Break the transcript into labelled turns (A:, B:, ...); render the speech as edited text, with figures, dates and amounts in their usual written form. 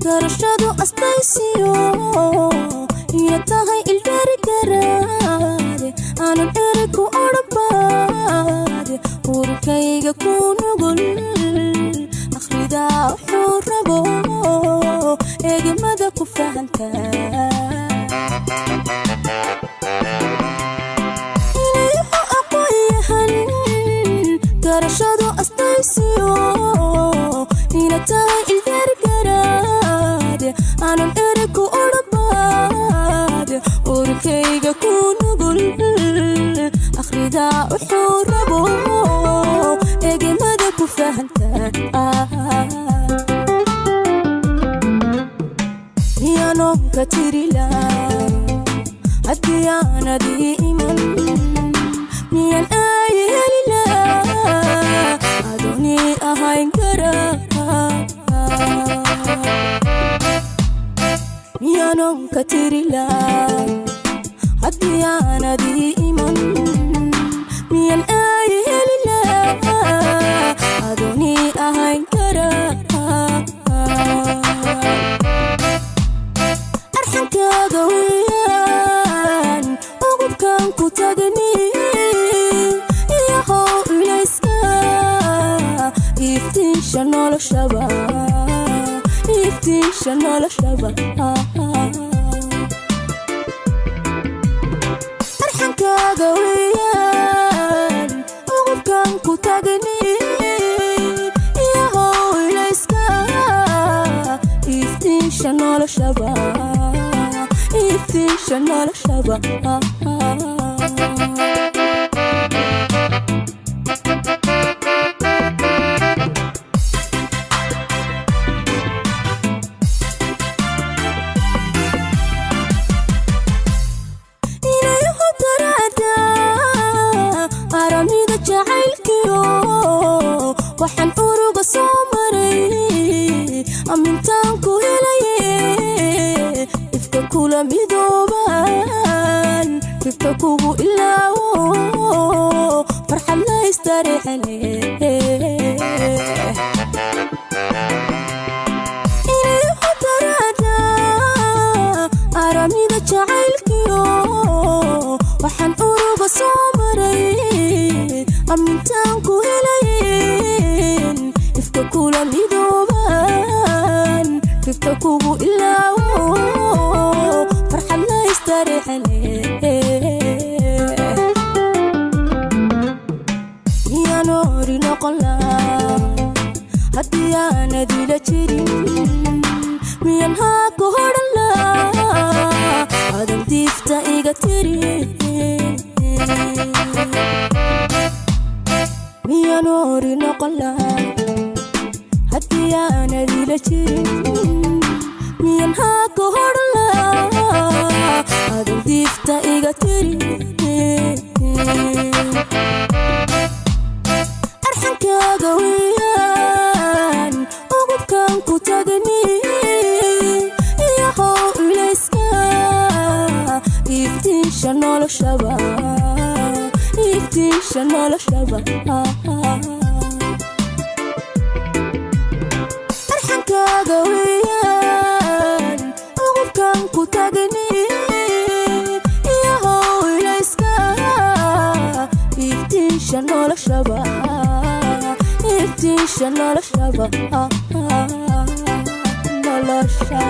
A: garashadu asbaysiyo yatahay ildaari garaade aanu eriku odhabaade urkayga ku nugul akhridaa wuxuu rabo eegmada ku fahantaa garashadu asbaysiyo yatahay ildaari garaade aanu eriku odhabaade urkayga ku nugul akhridaa wuxuu rabo eegmada ku fahantaa miyaanonka tirila haddii aanadii iman miyan aayelila adooni ahayn kara miyaanonka tirila haddii aanadii iman miyan aayelila adooni ahayn kara arxankaaga weyaan ugubkan ku tagni iyahow ilayska iftiisha noloshaba iftiisha noloshaba arxankaaga weyaan ugubkan ku tagni iyahow ilayska iftiisha noloshaba iftiisha noloshaba aramida jacaylkiyo waxaan uruga soo maray amintaan ku helaye ifka kula midooban ifka kugu ilaawo farxad la istareexane aramida jacaylkiyo waxaan uruga soo maray amintaan ku helayen ifka kula midooban ifka kugu ilaawo farxad la istareexane miyaan ori noqon laa haddii aanadila jirin miyan haa ku hodhan laa adan diifta iga tiri miyaan ori noqon laa haddii aanadila jirin miyan haa ku hodhan laa adan diifta iga tiri arxankaaga weyaan ugubkan ku tagni iyahow ilayska iftiisha noloshaba iftiisha noloshaba arxankaaga weyaan ugubkan ku tagni iyahow ilayska iftiisha noloshaba iftiisha noloshaba nolosha